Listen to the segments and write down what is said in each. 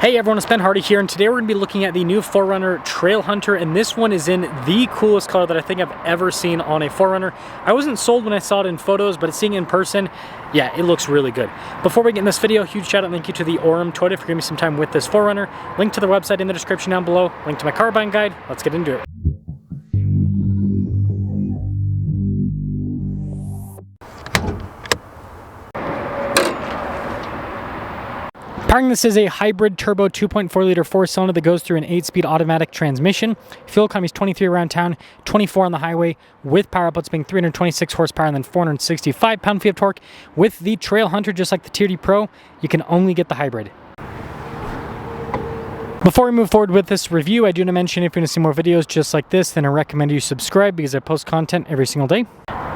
Hey everyone, it's Ben Hardy here, and today we're going to be looking at the new 4Runner Trailhunter, and this one is in the coolest color that I think I've ever seen on a 4Runner. I wasn't sold when I saw it in photos, but seeing it in person, yeah, it looks really good. Before we get in this video, huge shout out and thank you to the Orem Toyota for giving me some time with this 4Runner. Link to the website in the description down below, link to my car buying guide. Let's get into it. Powering this is a hybrid turbo 2.4 liter 4-cylinder that goes through an 8-speed automatic transmission. Fuel economy is 23 around town, 24 on the highway, with power outputs being 326 horsepower and then 465 pound-feet of torque. With the Trailhunter, just like the Tier D Pro, you can only get the hybrid. Before we move forward with this review, I do want to mention if you want to see more videos just like this, then I recommend you subscribe because I post content every single day.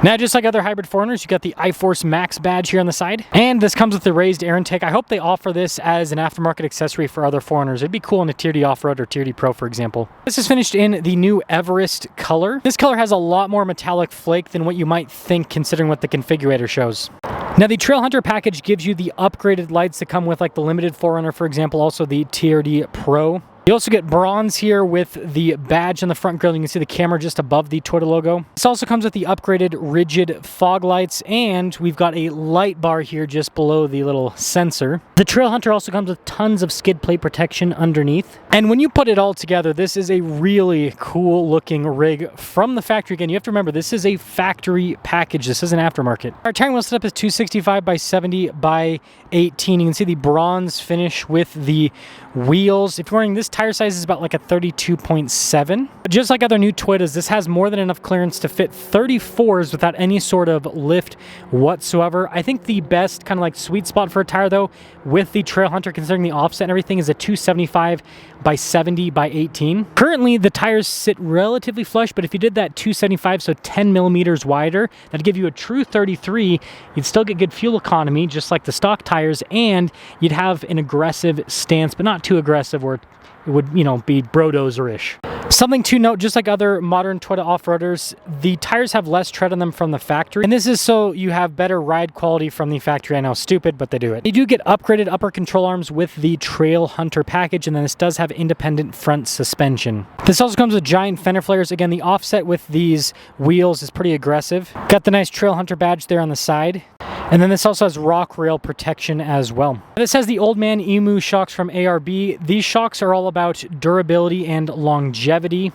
Now, just like other hybrid 4Runners, you got the iForce Max badge here on the side, and this comes with the raised air intake. I hope they offer this as an aftermarket accessory for other 4Runners. It'd be cool in a Tier D Off-Road or Tier D Pro, for example. This is finished in the new Everest color. This color has a lot more metallic flake than what you might think considering what the configurator shows. Now, the Trailhunter package gives you the upgraded lights that come with like the limited 4Runner, for example, also the Tier D Pro. You also get bronze here with the badge on the front grille. You can see the camera just above the Toyota logo. This also comes with the upgraded rigid fog lights, and we've got a light bar here just below the little sensor. The Trailhunter also comes with tons of skid plate protection underneath. And when you put it all together, this is a really cool looking rig from the factory. Again, you have to remember, this is a factory package. This isn't aftermarket. Our tire wheel setup is 265 by 70 by 18. You can see the bronze finish with the wheels. If you're wearing this tire size is about like a 32.7. Just like other new Toyotas, this has more than enough clearance to fit 34s without any sort of lift whatsoever. I think the best kind of like sweet spot for a tire though with the Trailhunter, considering the offset and everything, is a 275 by 70 by 18. Currently the tires sit relatively flush, but if you did that 275, so 10 millimeters wider, that'd give you a true 33. You'd still get good fuel economy just like the stock tires, and you'd have an aggressive stance, but not too aggressive where it would, you know, be brodozer-ish. Something to note, just like other modern Toyota off-roaders, the tires have less tread on them from the factory, and this is so you have better ride quality from the factory. I know, stupid, but they do it. They do get upgraded upper control arms with the Trailhunter package, and then this does have independent front suspension. This also comes with giant fender flares. Again, the offset with these wheels is pretty aggressive. Got the nice Trailhunter badge there on the side. And then this also has rock rail protection as well. This has the Old Man Emu shocks from ARB. These shocks are all about durability and longevity.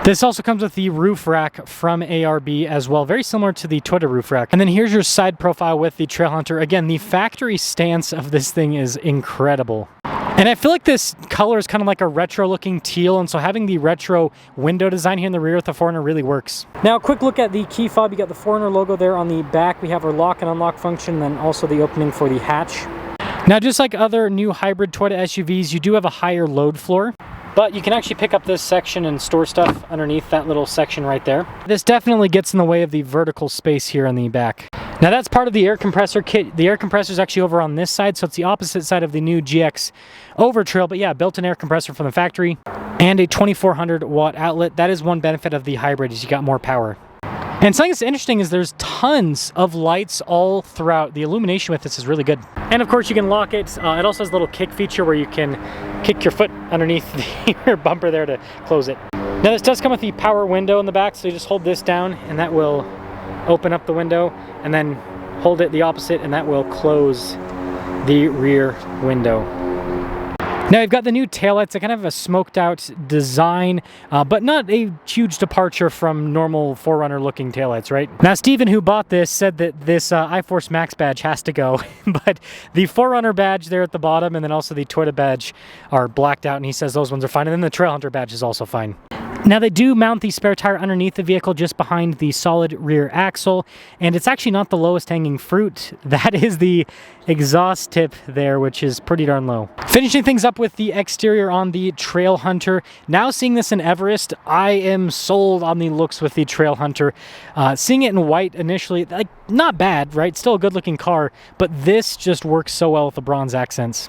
This also comes with the roof rack from ARB as well, very similar to the Toyota roof rack. And then here's your side profile with the Trailhunter. Again, the factory stance of this thing is incredible. And I feel like this color is kind of like a retro looking teal, and so having the retro window design here in the rear with the 4Runner really works. Now, a quick look at the key fob. You got the 4Runner logo there on the back. We have our lock and unlock function, and then also the opening for the hatch. Now, just like other new hybrid Toyota SUVs, you do have a higher load floor, but you can actually pick up this section and store stuff underneath that little section right there. This definitely gets in the way of the vertical space here on the back. Now, that's part of the air compressor kit. The air compressor is actually over on this side, so it's the opposite side of the new GX Overtrail. But yeah, built-in air compressor from the factory and a 2400 watt outlet. That is one benefit of the hybrid, is you got more power. And something that's interesting is there's tons of lights all throughout. The illumination with this is really good. And of course you can lock it. It also has a little kick feature where you can kick your foot underneath your bumper there to close it. Now, this does come with the power window in the back, so you just hold this down and that will open up the window, and then hold it the opposite and that will close the rear window. Now, you've got the new taillights. They kind of have a smoked out design, but not a huge departure from normal 4Runner looking taillights, right? Now, Steven, who bought this, said that this iForce Max badge has to go, but the 4Runner badge there at the bottom and then also the Toyota badge are blacked out, and he says those ones are fine, and then the Trailhunter badge is also fine. Now, they do mount the spare tire underneath the vehicle just behind the solid rear axle, and it's actually not the lowest hanging fruit. That is the exhaust tip there, which is pretty darn low. Finishing things up with the exterior on the Trailhunter. Now, seeing this in Everest, I am sold on the looks with the Trailhunter. Seeing it in white initially, like, not bad, right? Still a good looking car, but this just works so well with the bronze accents.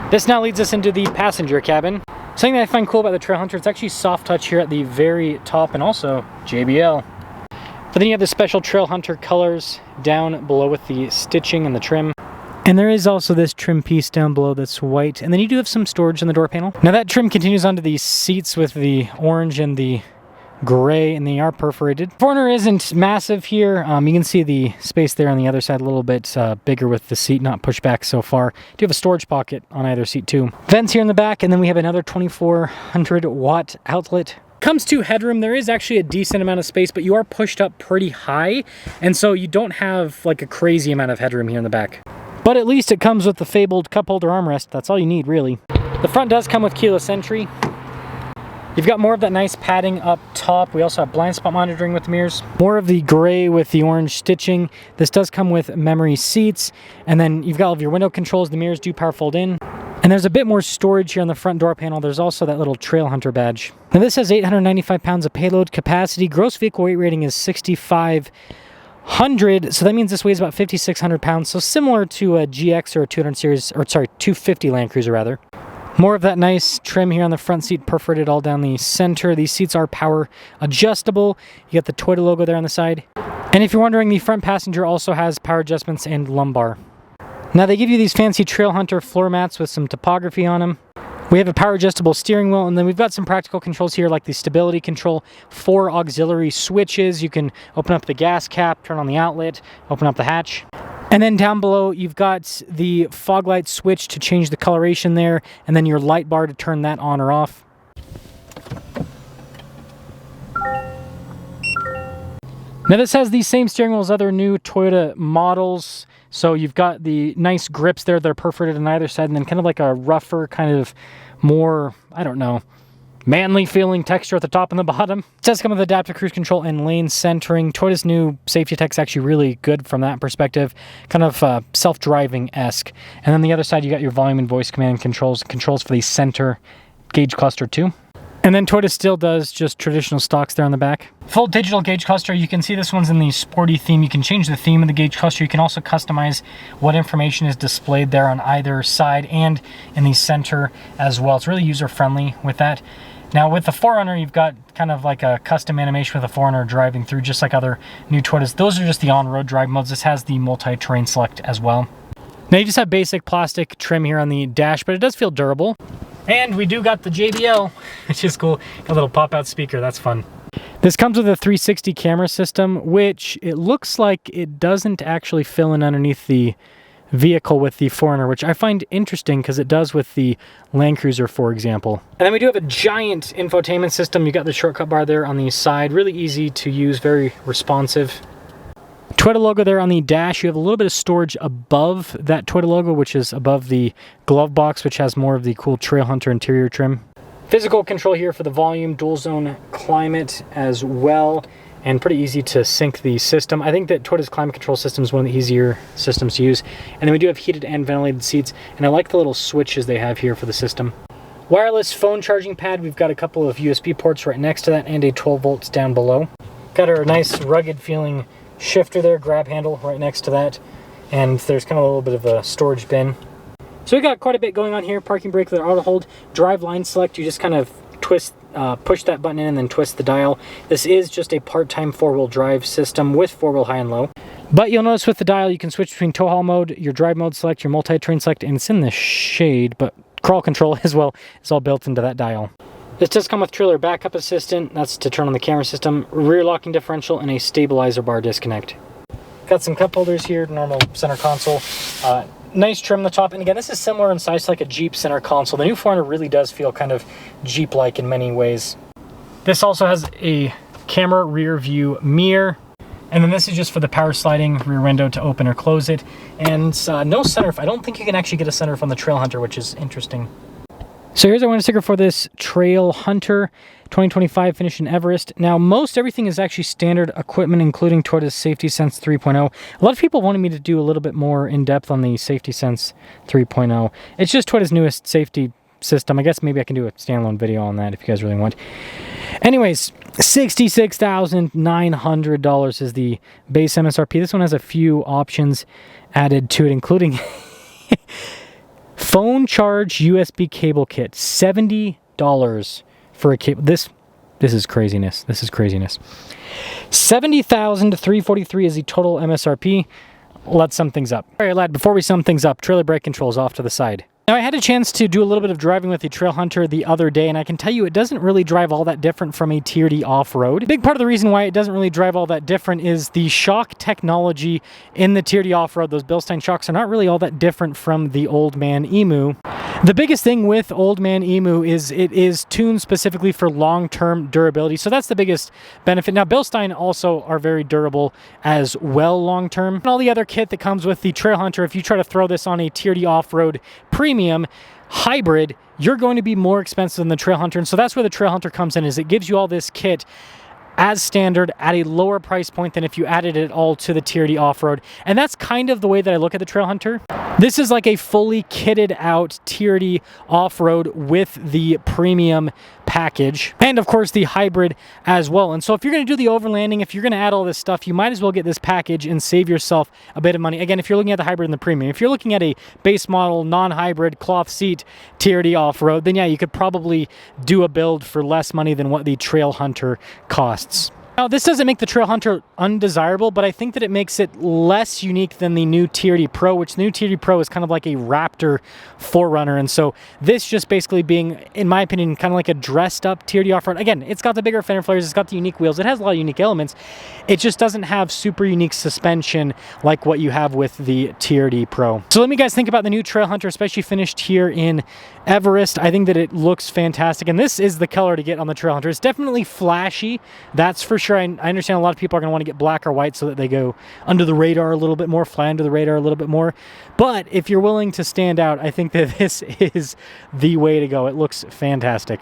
This now leads us into the passenger cabin. Something that I find cool about the Trailhunter, it's actually soft touch here at the very top, and also JBL. But then you have the special Trailhunter colors down below with the stitching and the trim. And there is also this trim piece down below that's white. And then you do have some storage in the door panel. Now that trim continues onto the seats with the orange and the gray, and they are perforated. 4Runner isn't massive here. You can see the space there on the other side a little bit bigger with the seat not pushed back so far. Do have a storage pocket on either seat too. Vents here in the back, and then we have another 2400 watt outlet. Comes to headroom, there is actually a decent amount of space, but you are pushed up pretty high, and so you don't have like a crazy amount of headroom here in the back. But at least it comes with the fabled cup holder armrest. That's all you need, really. The front does come with keyless entry. You've got more of that nice padding up top. We also have blind spot monitoring with the mirrors. More of the gray with the orange stitching. This does come with memory seats. And then you've got all of your window controls. The mirrors do power fold in. And there's a bit more storage here on the front door panel. There's also that little Trailhunter badge. Now this has 895 pounds of payload capacity. Gross vehicle weight rating is 6,500. So that means this weighs about 5,600 pounds. So similar to a GX or a 200 series, or sorry, 250 Land Cruiser rather. More of that nice trim here on the front seat, perforated all down the center. These seats are power adjustable. You got the Toyota logo there on the side. And if you're wondering, the front passenger also has power adjustments and lumbar. Now they give you these fancy Trailhunter floor mats with some topography on them. We have a power adjustable steering wheel, and then we've got some practical controls here like the stability control, 4 auxiliary switches. You can open up the gas cap, turn on the outlet, open up the hatch. And then down below, you've got the fog light switch to change the coloration there, and then your light bar to turn that on or off. Now this has the same steering wheel as other new Toyota models. So you've got the nice grips there that are perforated on either side, and then kind of like a rougher, kind of more, I don't know, manly feeling texture at the top and the bottom. It does come with adaptive cruise control and lane centering. Toyota's new safety tech is actually really good from that perspective. Kind of self-driving-esque. And then the other side, you got your volume and voice command controls for the center gauge cluster too. And then Toyota still does just traditional stocks there on the back. Full digital gauge cluster. You can see this one's in the sporty theme. You can change the theme of the gauge cluster. You can also customize what information is displayed there on either side and in the center as well. It's really user-friendly with that. Now with the 4Runner, you've got kind of like a custom animation with a 4Runner driving through, just like other new Toyotas. Those are just the on-road drive modes. This has the multi-terrain select as well. Now you just have basic plastic trim here on the dash, but it does feel durable. And we do got the JBL, which is cool. A little pop-out speaker, that's fun. This comes with a 360 camera system, which it looks like it doesn't actually fill in underneath the vehicle with the 4Runner, which I find interesting because it does with the Land Cruiser, for example. And then we do have a giant infotainment system. You got the shortcut bar there on the side, really easy to use, very responsive. Toyota logo there on the dash. You have a little bit of storage above that Toyota logo, which is above the glove box, which has more of the cool Trailhunter interior trim. Physical control here for the volume, dual zone climate as well, and pretty easy to sync the system. I think that Toyota's climate control system is one of the easier systems to use. And then we do have heated and ventilated seats, and I like the little switches they have here for the system. Wireless phone charging pad. We've got a couple of USB ports right next to that and a 12 volts down below. Got our nice rugged feeling shifter there, grab handle right next to that, and there's kind of a little bit of a storage bin. So we got quite a bit going on here. Parking brake with auto hold, drive line select. You just kind of twist, push that button in and then twist the dial. This is just a part-time 4-wheel drive system with 4-wheel high and low. But you'll notice with the dial, you can switch between tow haul mode, your drive mode select, your multi-terrain select, and it's in the shade, but crawl control as well is all built into that dial. This does come with trailer backup assistant. That's to turn on the camera system, rear locking differential, and a stabilizer bar disconnect. Got some cup holders here, normal center console. Nice trim on the top, and again, this is similar in size to like a Jeep center console. The new 4Runner really does feel kind of Jeep-like in many ways. This also has a camera rear view mirror, and then this is just for the power sliding rear window to open or close it. And no sunroof. I don't think you can actually get a sunroof on the Trailhunter, which is interesting. So here's our window sticker for this Trailhunter 2025 finish in Everest. Now, most everything is actually standard equipment, including Toyota's Safety Sense 3.0. A lot of people wanted me to do a little bit more in depth on the Safety Sense 3.0. It's just Toyota's newest safety system. I guess maybe I can do a standalone video on that if you guys really want. Anyways, $66,900 is the base MSRP. This one has a few options added to it, including phone charge USB cable kit. $70 for a cable. This is craziness. This is craziness. $70,343 is the total MSRP. let's sum things up. All right, lad, before we sum things up, trailer brake controls off to the side. Now, I had a chance to do a little bit of driving with the Trailhunter the other day, and I can tell you it doesn't really drive all that different from a Tier D off-road. A big part of the reason why it doesn't really drive all that different is the shock technology in the Tier D off-road. Those Bilstein shocks are not really all that different from the Old Man Emu. The biggest thing with Old Man Emu is it is tuned specifically for long-term durability, so that's the biggest benefit. Now, Bilstein also are very durable as well long-term. And all the other kit that comes with the Trailhunter, if you try to throw this on a Tier D off-road premium hybrid, you're going to be more expensive than the Trailhunter. And so that's where the Trailhunter comes in, is it gives you all this kit as standard at a lower price point than if you added it all to the Tier D off-road. And that's kind of the way that I look at the Trailhunter. This is like a fully kitted out Tier D off-road with the premium package, and of course the hybrid as well. And so if you're going to do the overlanding, if you're going to add all this stuff, you might as well get this package and save yourself a bit of money. Again, if you're looking at the hybrid and the premium, if you're looking at a base model non-hybrid cloth seat Tier D off-road, then yeah, you could probably do a build for less money than what the Trailhunter costs. Now, this doesn't make the Trailhunter undesirable, but I think that it makes it less unique than the new Tier D Pro, which the new Tier D Pro is kind of like a Raptor 4Runner. And so this just basically being, in my opinion, kind of like a dressed up Tier D off-road. Again, it's got the bigger fender flares, it's got the unique wheels, it has a lot of unique elements. It just doesn't have super unique suspension like what you have with the Tier D Pro. So let me guys think about the new Trailhunter, especially finished here in Everest. I think that it looks fantastic, and this is the color to get on the Trailhunter. It's definitely flashy, that's for sure. I understand a lot of people are going to want to get black or white so that they go under the radar a little bit more, fly under the radar a little bit more. But if you're willing to stand out, I think that this is the way to go. It looks fantastic.